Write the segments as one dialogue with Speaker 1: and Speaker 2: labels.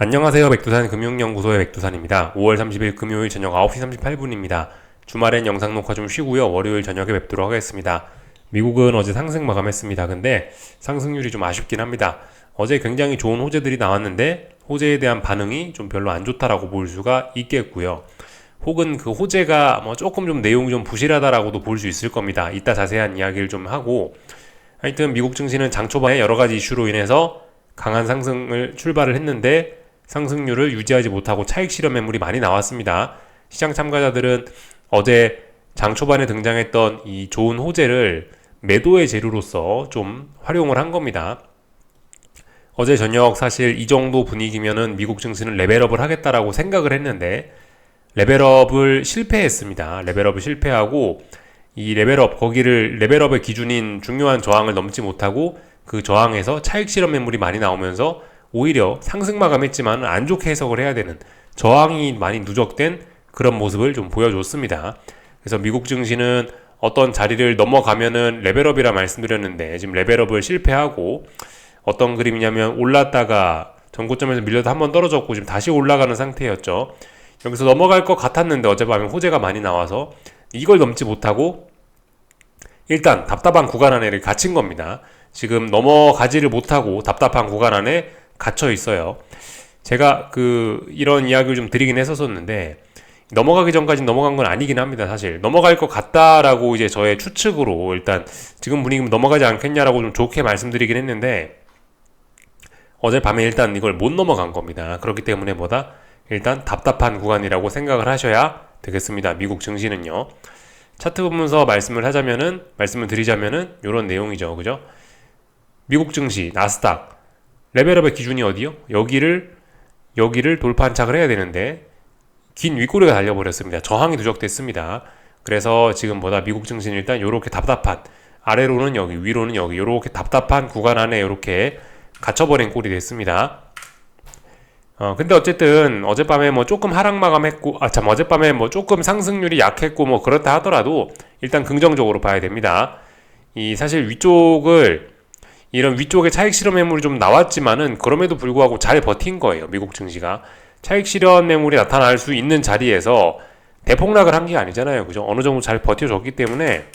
Speaker 1: 안녕하세요. 백두산 금융연구소의 백두산입니다. 5월 30일 금요일 저녁 9시 38분입니다. 주말엔 영상 녹화 좀 쉬고요. 월요일 저녁에 뵙도록 하겠습니다. 미국은 어제 상승 마감했습니다. 근데 상승률이 좀 아쉽긴 합니다. 어제 굉장히 좋은 호재들이 나왔는데 호재에 대한 반응이 좀 별로 안 좋다라고 볼 수가 있겠고요. 혹은 그 호재가 조금 좀 내용이 좀 부실하다라고도 볼 수 있을 겁니다. 이따 자세한 이야기를 좀 하고, 하여튼 미국 증시는 장 초반에 여러 가지 이슈로 인해서 강한 상승을 출발을 했는데 상승률을 유지하지 못하고 차익 실현 매물이 많이 나왔습니다. 시장 참가자들은 어제 장 초반에 등장했던 이 좋은 호재를 매도의 재료로서 좀 활용을 한 겁니다. 어제 저녁 사실 이 정도 분위기면은 미국 증시는 레벨업을 하겠다라고 생각을 했는데 레벨업을 실패했습니다. 레벨업을 실패하고 이 레벨업의 기준인 중요한 저항을 넘지 못하고 그 저항에서 차익 실현 매물이 많이 나오면서 오히려 상승 마감했지만 안 좋게 해석을 해야 되는 저항이 많이 누적된 그런 모습을 좀 보여줬습니다. 그래서 미국 증시는 어떤 자리를 넘어가면은 레벨업이라 말씀드렸는데 지금 레벨업을 실패하고 어떤 그림이냐면 올랐다가 전고점에서 밀려서 한번 떨어졌고 지금 다시 올라가는 상태였죠. 여기서 넘어갈 것 같았는데 어젯밤에 호재가 많이 나와서 이걸 넘지 못하고 일단 답답한 구간 안에 갇힌 겁니다. 지금 넘어가지를 못하고 답답한 구간 안에 갇혀 있어요. 제가 이런 이야기를 좀 드리긴 했었는데 넘어가기 전까지 넘어간 건 아니긴 합니다. 사실 넘어갈 것 같다라고 이제 저의 추측으로 일단 지금 분위기면 넘어가지 않겠냐라고 좀 좋게 말씀드리긴 했는데 어젯밤에 일단 이걸 못 넘어간 겁니다. 그렇기 때문에 일단 답답한 구간이라고 생각을 하셔야 되겠습니다. 미국 증시는요. 차트 보면서 말씀을 드리자면은 이런 내용이죠. 그죠? 미국 증시 나스닥 레벨업의 기준이 어디요? 여기를 돌파 안착을 해야 되는데 긴 윗꼬리가 달려버렸습니다. 저항이 누적됐습니다. 그래서 지금 미국 증시는 일단 이렇게 답답한 아래로는 여기 위로는 여기 이렇게 답답한 구간 안에 이렇게 갇혀버린 꼴이 됐습니다. 근데 어쨌든 어젯밤에 조금 하락 마감했고 어젯밤에 조금 상승률이 약했고 그렇다 하더라도 일단 긍정적으로 봐야 됩니다. 사실 이런 위쪽에 차익 실현 매물이 좀 나왔지만은 그럼에도 불구하고 잘 버틴 거예요. 미국 증시가 차익 실현 매물이 나타날 수 있는 자리에서 대폭락을 한 게 아니잖아요. 그죠? 어느 정도 잘 버텨줬기 때문에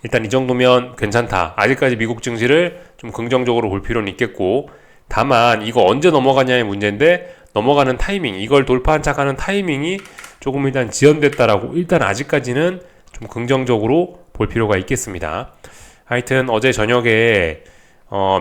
Speaker 1: 일단 이 정도면 괜찮다. 아직까지 미국 증시를 좀 긍정적으로 볼 필요는 있겠고 다만 이거 언제 넘어가냐의 문제인데 넘어가는 타이밍, 이걸 돌파 안착하는 타이밍이 조금 일단 지연됐다라고 일단 아직까지는 좀 긍정적으로 볼 필요가 있겠습니다. 하여튼 어제 저녁에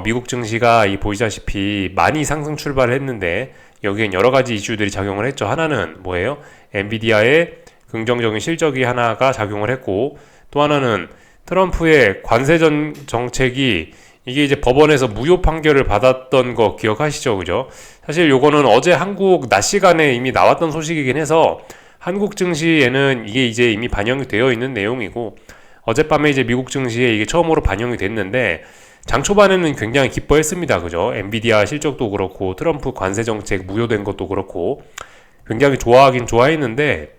Speaker 1: 미국 증시가 보시다시피 많이 상승 출발을 했는데 여기엔 여러 가지 이슈들이 작용을 했죠. 하나는 뭐예요? 엔비디아의 긍정적인 실적이 하나가 작용을 했고 또 하나는 트럼프의 관세 정책이 이게 이제 법원에서 무효 판결을 받았던 거 기억하시죠? 그죠? 사실 요거는 어제 한국 낮 시간에 이미 나왔던 소식이긴 해서 한국 증시에는 이게 이제 이미 반영이 되어 있는 내용이고 어젯밤에 이제 미국 증시에 이게 처음으로 반영이 됐는데 장 초반에는 굉장히 기뻐했습니다. 그죠? 엔비디아 실적도 그렇고 트럼프 관세 정책 무효된 것도 그렇고 굉장히 좋아하긴 좋아했는데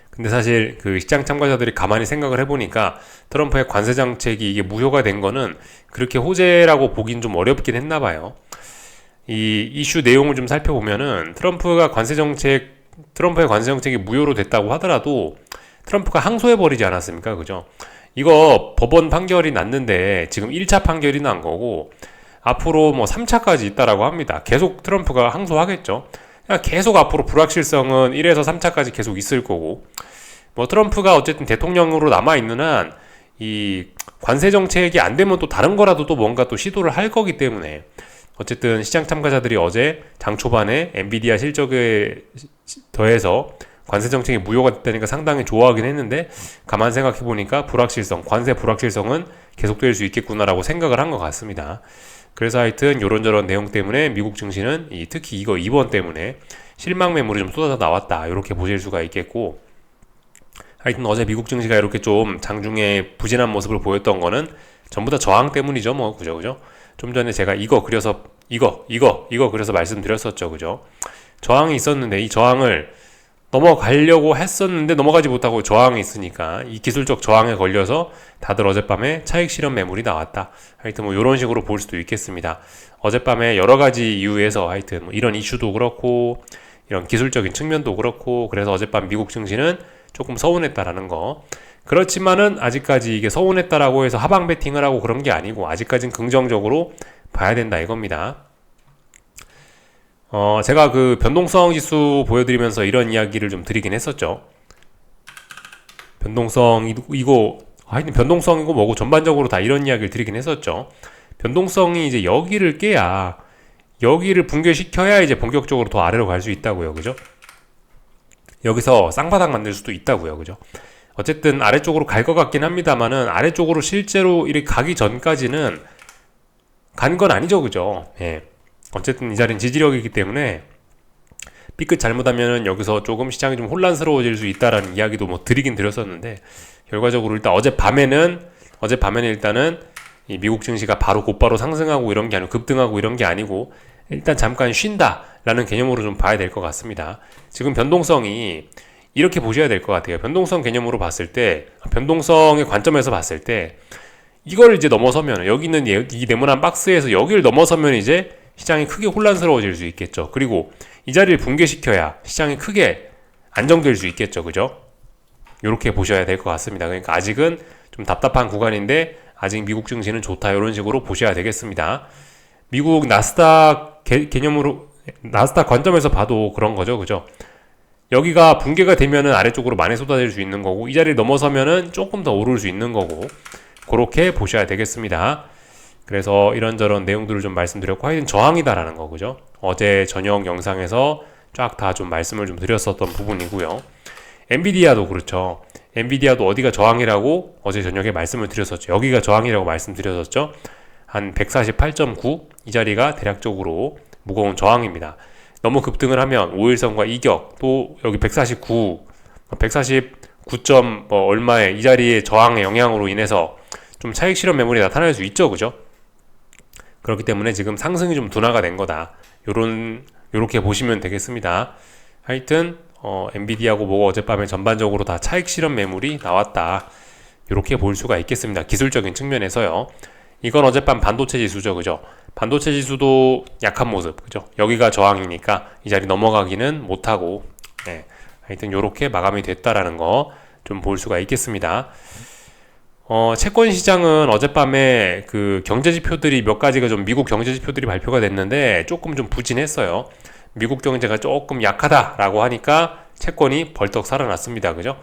Speaker 1: 근데 사실 시장 참가자들이 가만히 생각을 해보니까 트럼프의 관세 정책이 이게 무효가 된 거는 그렇게 호재라고 보긴 좀 어렵긴 했나 봐요. 이 이슈 내용을 좀 살펴보면은 트럼프의 관세 정책이 무효로 됐다고 하더라도 트럼프가 항소해버리지 않았습니까? 그죠? 이거 법원 판결이 났는데 지금 1차 판결이 난 거고 앞으로 3차까지 있다라고 합니다. 계속 트럼프가 항소하겠죠. 계속 앞으로 불확실성은 1에서 3차까지 계속 있을 거고 트럼프가 어쨌든 대통령으로 남아있는 한 이 관세 정책이 안 되면 또 다른 거라도 또 뭔가 또 시도를 할 거기 때문에 어쨌든 시장 참가자들이 어제 장 초반에 엔비디아 실적에 더해서 관세 정책이 무효가 됐다니까 상당히 좋아하긴 했는데 가만 생각해보니까 관세 불확실성은 계속될 수 있겠구나라고 생각을 한 것 같습니다. 그래서 하여튼 요런저런 내용 때문에 미국 증시는 특히 이거 2번 때문에 실망 매물이 좀 쏟아져 나왔다 이렇게 보실 수가 있겠고 하여튼 어제 미국 증시가 이렇게 좀 장중에 부진한 모습을 보였던 거는 전부 다 저항 때문이죠. 그죠? 좀 전에 제가 이거 그려서 말씀드렸었죠. 그죠? 저항이 있었는데 이 저항을 넘어가려고 했었는데 넘어가지 못하고 저항이 있으니까 이 기술적 저항에 걸려서 다들 어젯밤에 차익 실현 매물이 나왔다. 하여튼 뭐 이런 식으로 볼 수도 있겠습니다. 어젯밤에 여러 가지 이유에서 하여튼 뭐 이런 이슈도 그렇고 이런 기술적인 측면도 그렇고 그래서 어젯밤 미국 증시는 조금 서운했다라는 거. 그렇지만은 아직까지 이게 서운했다라고 해서 하방 베팅을 하고 그런 게 아니고 아직까진 긍정적으로 봐야 된다 이겁니다. 제가 그 변동성 지수 보여드리면서 이런 이야기를 좀 드리긴 했었죠. 하여튼 변동성이고 뭐고 전반적으로 다 이런 이야기를 드리긴 했었죠. 변동성이 이제 여기를 깨야, 여기를 붕괴시켜야 이제 본격적으로 더 아래로 갈 수 있다고요. 그죠? 여기서 쌍바닥 만들 수도 있다고요. 그죠? 어쨌든 아래쪽으로 갈 것 같긴 합니다만은 아래쪽으로 실제로 이렇게 가기 전까지는 간 건 아니죠. 그죠? 예. 어쨌든 이 자리는 지지력이기 때문에 삐끗 잘못하면 여기서 조금 시장이 좀 혼란스러워질 수 있다라는 이야기도 뭐 드리긴 드렸었는데 결과적으로 일단 어젯밤에는 일단은 이 미국 증시가 곧바로 상승하고 이런 게 아니고 급등하고 이런 게 아니고 일단 잠깐 쉰다라는 개념으로 좀 봐야 될 것 같습니다. 지금 변동성이 이렇게 보셔야 될 것 같아요. 변동성 개념으로 봤을 때, 변동성의 관점에서 봤을 때 이걸 이제 넘어서면 여기 있는 이 네모난 박스에서 여기를 넘어서면 이제 시장이 크게 혼란스러워질 수 있겠죠. 그리고 이 자리를 붕괴시켜야 시장이 크게 안정될 수 있겠죠. 그죠? 이렇게 보셔야 될 것 같습니다. 그러니까 아직은 좀 답답한 구간인데 아직 미국 증시는 좋다 이런 식으로 보셔야 되겠습니다. 미국 나스닥 개념으로 나스닥 관점에서 봐도 그런 거죠. 그죠? 여기가 붕괴가 되면은 아래쪽으로 많이 쏟아질 수 있는 거고 이 자리를 넘어서면은 조금 더 오를 수 있는 거고 그렇게 보셔야 되겠습니다. 그래서 이런저런 내용들을 좀 말씀드렸고 하여튼 저항이다라는 거 그죠? 어제 저녁 영상에서 쫙 다 좀 말씀을 좀 드렸었던 부분이고요. 엔비디아도 그렇죠. 엔비디아도 어디가 저항이라고 어제 저녁에 말씀을 드렸었죠. 여기가 저항이라고 말씀드렸었죠. 한 148.9 이 자리가 대략적으로 무거운 저항입니다. 너무 급등을 하면 5일선과 이격 또 여기 149 149점 뭐 얼마에 이 자리의 저항의 영향으로 인해서 좀 차익 실현 매물이 나타날 수 있죠. 그죠? 그렇기 때문에 지금 상승이 좀 둔화가 된 거다. 요렇게 보시면 되겠습니다. 하여튼 엔비디아하고 뭐가 어젯밤에 전반적으로 다 차익 실현 매물이 나왔다. 요렇게 볼 수가 있겠습니다. 기술적인 측면에서요. 이건 어젯밤 반도체 지수죠. 그죠? 반도체 지수도 약한 모습. 그죠? 여기가 저항이니까 이 자리 넘어가기는 못하고 네. 하여튼 요렇게 마감이 됐다라는 거 좀 볼 수가 있겠습니다. 채권 시장은 어젯밤에 그 경제지표들이 몇 가지가 좀 미국 경제지표들이 발표가 됐는데 조금 좀 부진했어요. 미국 경제가 조금 약하다라고 하니까 채권이 벌떡 살아났습니다. 그죠?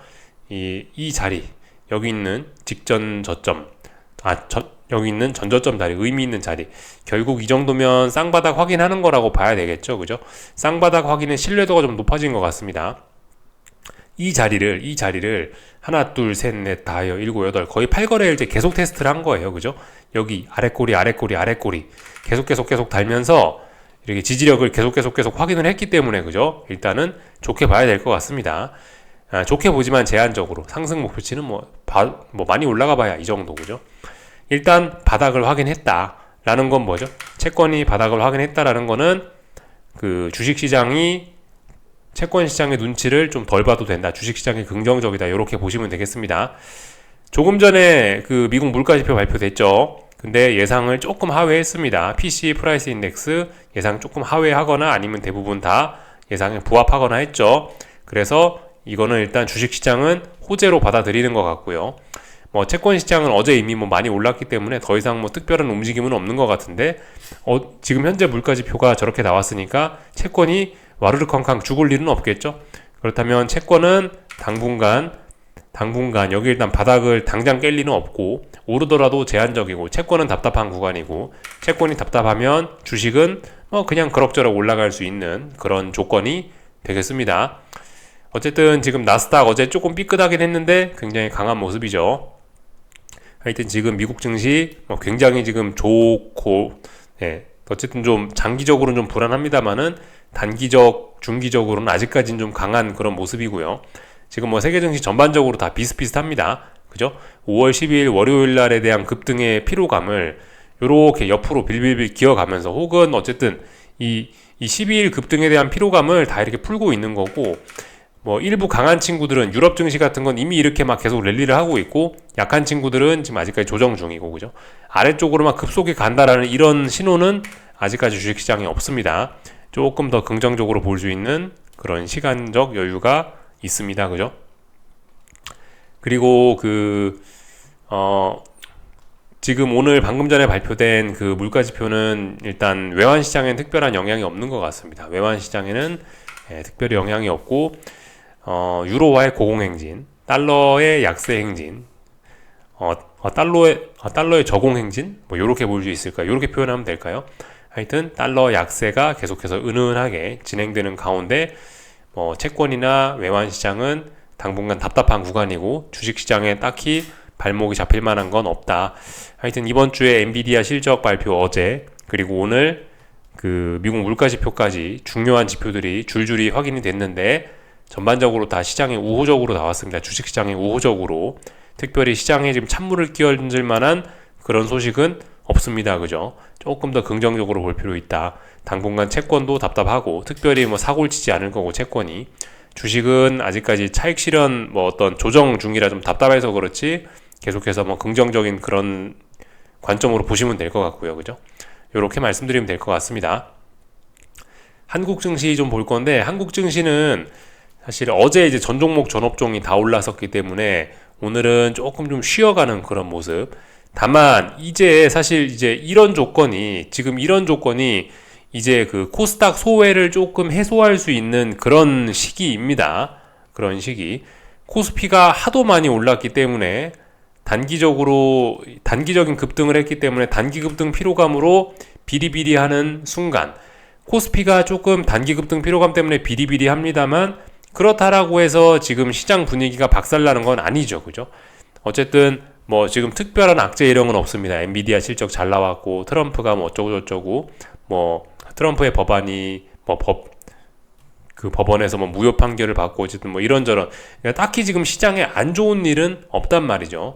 Speaker 1: 이 자리, 여기 있는 직전 저점, 여기 있는 전저점 자리, 의미 있는 자리. 결국 이 정도면 쌍바닥 확인하는 거라고 봐야 되겠죠. 그죠? 쌍바닥 확인의 신뢰도가 좀 높아진 것 같습니다. 이 자리를 하나, 둘, 셋, 넷, 다여, 일곱, 여덟 거의 8거래일째 계속 테스트를 한 거예요. 그죠? 여기 아래꼬리 계속 달면서 이렇게 지지력을 계속 확인을 했기 때문에 그죠? 일단은 좋게 봐야 될 것 같습니다. 좋게 보지만 제한적으로 상승 목표치는 뭐 많이 올라가 봐야 이 정도 그죠? 일단 바닥을 확인했다라는 건 뭐죠? 채권이 바닥을 확인했다라는 거는 그 주식시장이 채권 시장의 눈치를 좀 덜 봐도 된다. 주식시장이 긍정적이다. 이렇게 보시면 되겠습니다. 조금 전에 그 미국 물가지표 발표됐죠. 근데 예상을 조금 하회했습니다. PCE 프라이스 인덱스 예상 조금 하회하거나 아니면 대부분 다 예상에 부합하거나 했죠. 그래서 이거는 일단 주식시장은 호재로 받아들이는 것 같고요. 뭐 채권 시장은 어제 이미 뭐 많이 올랐기 때문에 더 이상 뭐 특별한 움직임은 없는 것 같은데 지금 현재 물가지표가 저렇게 나왔으니까 채권이 와르르 쾅쾅 죽을 일은 없겠죠. 그렇다면 채권은 당분간 여기 일단 바닥을 당장 깰 리는 없고 오르더라도 제한적이고 채권은 답답한 구간이고 채권이 답답하면 주식은 뭐 그냥 그럭저럭 올라갈 수 있는 그런 조건이 되겠습니다. 어쨌든 지금 나스닥 어제 조금 삐끗하긴 했는데 굉장히 강한 모습이죠. 하여튼 지금 미국 증시 굉장히 지금 좋고 어쨌든 좀 장기적으로는 좀 불안합니다만은 단기적, 중기적으로는 아직까지는 좀 강한 그런 모습이고요. 지금 뭐 세계 증시 전반적으로 다 비슷비슷합니다. 그죠? 5월 12일 월요일 날에 대한 급등의 피로감을 요렇게 옆으로 빌빌빌 기어가면서 혹은 어쨌든 이 12일 급등에 대한 피로감을 다 이렇게 풀고 있는 거고 뭐 일부 강한 친구들은 유럽 증시 같은 건 이미 이렇게 막 계속 랠리를 하고 있고, 약한 친구들은 지금 아직까지 조정 중이고, 그죠? 아래쪽으로 막 급속히 간다라는 이런 신호는 아직까지 주식시장에 없습니다. 조금 더 긍정적으로 볼 수 있는 그런 시간적 여유가 있습니다. 그죠? 그리고 지금 오늘 방금 전에 발표된 그 물가 지표는 일단 외환 시장엔 특별한 영향이 없는 것 같습니다. 외환 시장에는 특별히 영향이 없고, 유로화의 고공행진, 달러의 약세 행진, 달러의 저공 행진, 뭐 요렇게 볼 수 있을까요? 요렇게 표현하면 될까요? 하여튼 달러 약세가 계속해서 은은하게 진행되는 가운데, 채권이나 외환 시장은 당분간 답답한 구간이고, 주식 시장에 딱히 발목이 잡힐 만한 건 없다. 하여튼 이번 주에 엔비디아 실적 발표 어제, 그리고 오늘 그 미국 물가 지표까지 중요한 지표들이 줄줄이 확인이 됐는데, 전반적으로 다 시장에 우호적으로 나왔습니다. 주식 시장에 우호적으로. 특별히 시장에 지금 찬물을 끼얹을 만한 그런 소식은 없습니다. 그죠? 조금 더 긍정적으로 볼 필요 있다. 당분간 채권도 답답하고, 특별히 뭐 사고를 치지 않을 거고, 채권이. 주식은 아직까지 차익 실현 뭐 어떤 조정 중이라 좀 답답해서 그렇지, 계속해서 뭐 긍정적인 그런 관점으로 보시면 될 것 같고요. 그죠? 요렇게 말씀드리면 될 것 같습니다. 한국 증시 좀 볼 건데, 한국 증시는 사실 어제 이제 전 종목 전 업종이 다 올랐었기 때문에 오늘은 조금 좀 쉬어가는 그런 모습. 다만 이제 사실 이제 지금 이런 조건이 이제 그 코스닥 소외를 조금 해소할 수 있는 그런 시기입니다. 그런 시기. 코스피가 하도 많이 올랐기 때문에 단기적인 급등을 했기 때문에 단기 급등 피로감으로 비리비리하는 순간, 코스피가 조금 단기 급등 피로감 때문에 비리비리합니다만, 그렇다라고 해서 지금 시장 분위기가 박살나는 건 아니죠. 그죠? 어쨌든 뭐 지금 특별한 악재 이런 건 없습니다. 엔비디아 실적 잘 나왔고, 트럼프가 뭐 어쩌고저쩌고, 뭐 트럼프의 법안이 그 법원에서 뭐 무효 판결을 받고, 어쨌든 뭐 이런저런, 그러니까 딱히 지금 시장에 안 좋은 일은 없단 말이죠.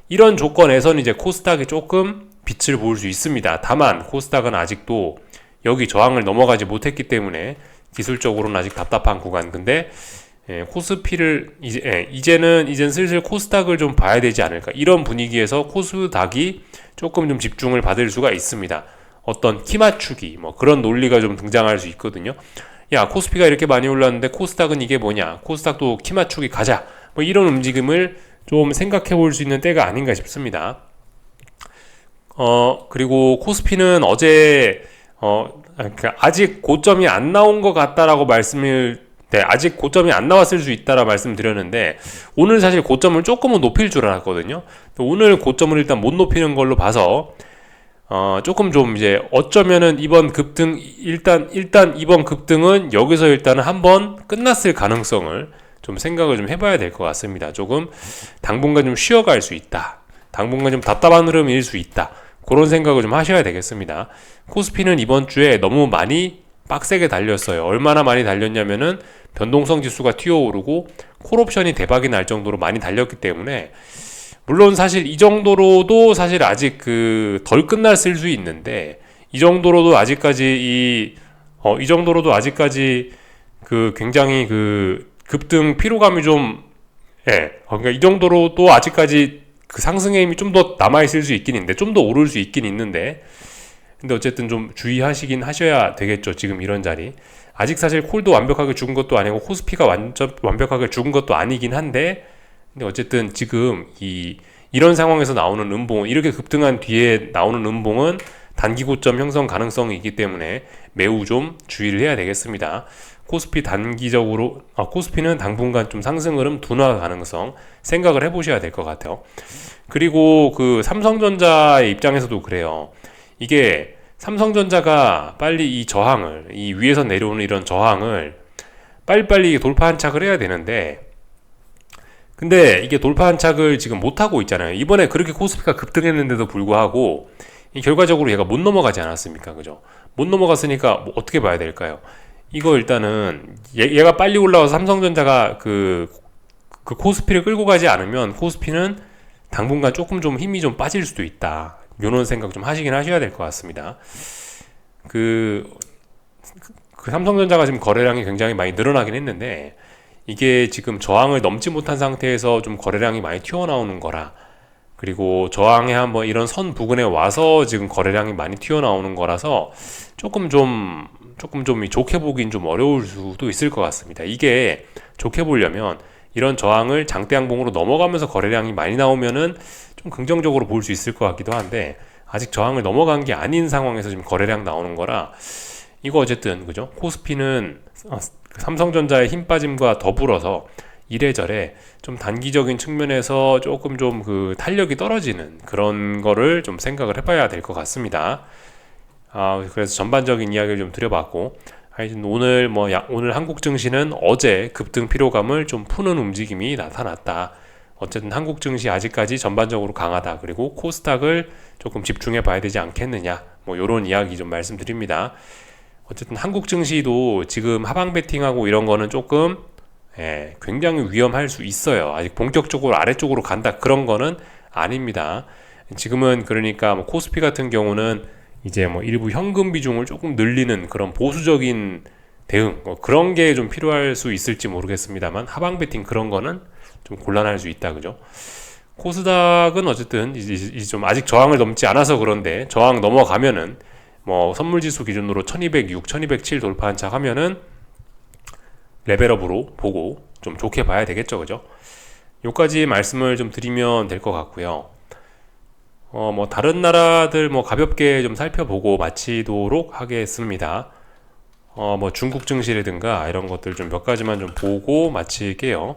Speaker 1: 이런 조건에서는 이제 코스닥이 조금 빛을 볼 수 있습니다. 다만 코스닥은 아직도 여기 저항을 넘어가지 못했기 때문에 기술적으로는 아직 답답한 구간. 근데 코스피를 이제는 슬슬 코스닥을 좀 봐야 되지 않을까, 이런 분위기에서 코스닥이 조금 좀 집중을 받을 수가 있습니다. 어떤 키 맞추기 뭐 그런 논리가 좀 등장할 수 있거든요. 야, 코스피가 이렇게 많이 올랐는데 코스닥은 이게 뭐냐, 코스닥도 키 맞추기 가자, 뭐 이런 움직임을 좀 생각해 볼 수 있는 때가 아닌가 싶습니다. 그리고 코스피는 어제 그러니까 아직 고점이 안 나온 것 같다라고 아직 고점이 안 나왔을 수 있다라 말씀드렸는데, 오늘 사실 고점을 조금은 높일 줄 알았거든요. 오늘 고점을 일단 못 높이는 걸로 봐서 조금 좀 이제 어쩌면은 이번 급등, 일단 이번 급등은 여기서 일단은 한번 끝났을 가능성을 좀 생각을 좀 해봐야 될 것 같습니다. 조금 당분간 좀 쉬어갈 수 있다, 당분간 좀 답답한 흐름일 수 있다, 그런 생각을 좀 하셔야 되겠습니다. 코스피는 이번 주에 너무 많이 빡세게 달렸어요. 얼마나 많이 달렸냐면은 변동성 지수가 튀어오르고 콜옵션이 대박이 날 정도로 많이 달렸기 때문에, 물론 사실 이 정도로도 사실 아직 덜 끝났을 수 있는데, 이 정도로도 아직까지 굉장히 급등 피로감이 좀, 그러니까 이 정도로도 아직까지 상승의 힘이 좀 더 남아있을 수 있긴 있는데, 좀 더 오를 수 있긴 있는데, 근데 어쨌든 좀 주의하시긴 하셔야 되겠죠. 지금 이런 자리. 아직 사실 콜도 완벽하게 죽은 것도 아니고, 코스피가 완벽하게 죽은 것도 아니긴 한데, 근데 어쨌든 지금 이런 상황에서 나오는 음봉, 이렇게 급등한 뒤에 나오는 음봉은 단기 고점 형성 가능성이 있기 때문에 매우 좀 주의를 해야 되겠습니다. 코스피는 당분간 좀 상승 흐름 둔화 가능성 생각을 해보셔야 될 것 같아요. 그리고 삼성전자의 입장에서도 그래요. 이게 삼성전자가 빨리 이 위에서 내려오는 이런 저항을 빨리빨리 돌파 한착을 해야 되는데, 근데 이게 돌파 한착을 지금 못하고 있잖아요. 이번에 그렇게 코스피가 급등했는데도 불구하고 결과적으로 얘가 못 넘어가지 않았습니까? 그죠? 못 넘어갔으니까 뭐 어떻게 봐야 될까요? 이거 일단은 얘가 빨리 올라와서 삼성전자가 코스피를 끌고 가지 않으면 코스피는 당분간 조금 좀 힘이 좀 빠질 수도 있다, 이런 생각 좀 하시긴 하셔야 될 것 같습니다. 삼성전자가 지금 거래량이 굉장히 많이 늘어나긴 했는데, 이게 지금 저항을 넘지 못한 상태에서 좀 거래량이 많이 튀어나오는 거라, 그리고 저항에 한번 이런 선 부근에 와서 지금 거래량이 많이 튀어나오는 거라서 조금 좀 좋게 보긴 좀 어려울 수도 있을 것 같습니다. 이게 좋게 보려면 이런 저항을 장대 양봉으로 넘어가면서 거래량이 많이 나오면은 좀 긍정적으로 볼 수 있을 것 같기도 한데, 아직 저항을 넘어간 게 아닌 상황에서 지금 거래량 나오는 거라, 이거 어쨌든 그죠? 코스피는 삼성전자의 힘 빠짐과 더불어서 이래저래 좀 단기적인 측면에서 조금 좀 그 탄력이 떨어지는 그런 거를 좀 생각을 해봐야 될 것 같습니다. 그래서 전반적인 이야기를 좀 드려봤고, 하여튼 오늘 한국 증시는 어제 급등 피로감을 좀 푸는 움직임이 나타났다. 어쨌든 한국 증시 아직까지 전반적으로 강하다. 그리고 코스닥을 조금 집중해 봐야 되지 않겠느냐. 뭐 요런 이야기 좀 말씀드립니다. 어쨌든 한국 증시도 지금 하방 베팅하고 이런 거는 조금 굉장히 위험할 수 있어요. 아직 본격적으로 아래쪽으로 간다 그런 거는 아닙니다. 지금은 그러니까 뭐 코스피 같은 경우는 이제 뭐 일부 현금 비중을 조금 늘리는 그런 보수적인 대응, 그런 게 좀 필요할 수 있을지 모르겠습니다만, 하방 베팅 그런 거는 좀 곤란할 수 있다, 그죠? 코스닥은 어쨌든 이제 좀 아직 저항을 넘지 않아서 그런데, 저항 넘어가면은 뭐 선물지수 기준으로 1206, 1207 돌파한 차 하면은 레벨업으로 보고 좀 좋게 봐야 되겠죠, 그죠? 요까지 말씀을 좀 드리면 될 것 같고요. 뭐 다른 나라들 뭐 가볍게 좀 살펴보고 마치도록 하겠습니다. 뭐 중국 증시라든가 이런 것들 좀 몇 가지만 좀 보고 마칠게요.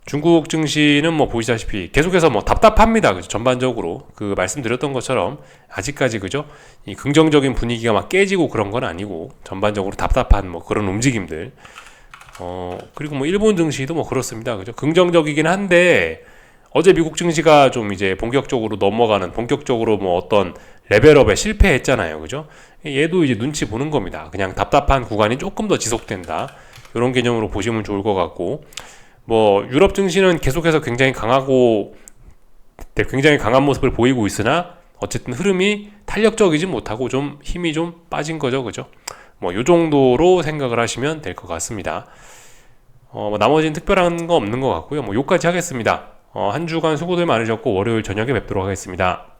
Speaker 1: 중국 증시는 뭐 보시다시피 계속해서 뭐 답답합니다. 그죠? 전반적으로 그 말씀드렸던 것처럼 아직까지 그죠? 이 긍정적인 분위기가 막 깨지고 그런 건 아니고 전반적으로 답답한 뭐 그런 움직임들. 그리고 뭐 일본 증시도 뭐 그렇습니다. 그죠? 긍정적이긴 한데 어제 미국 증시가 좀 이제 본격적으로 본격적으로 뭐 어떤 레벨업에 실패했잖아요. 그죠? 얘도 이제 눈치 보는 겁니다. 그냥 답답한 구간이 조금 더 지속된다. 이런 개념으로 보시면 좋을 것 같고, 뭐 유럽 증시는 계속해서 굉장히 강한 모습을 보이고 있으나 어쨌든 흐름이 탄력적이지 못하고 좀 힘이 좀 빠진 거죠. 그죠? 뭐 요 정도로 생각을 하시면 될 것 같습니다. 뭐 나머지는 특별한 거 없는 것 같고요. 뭐 요까지 하겠습니다. 한 주간 수고들 많으셨고 월요일 저녁에 뵙도록 하겠습니다.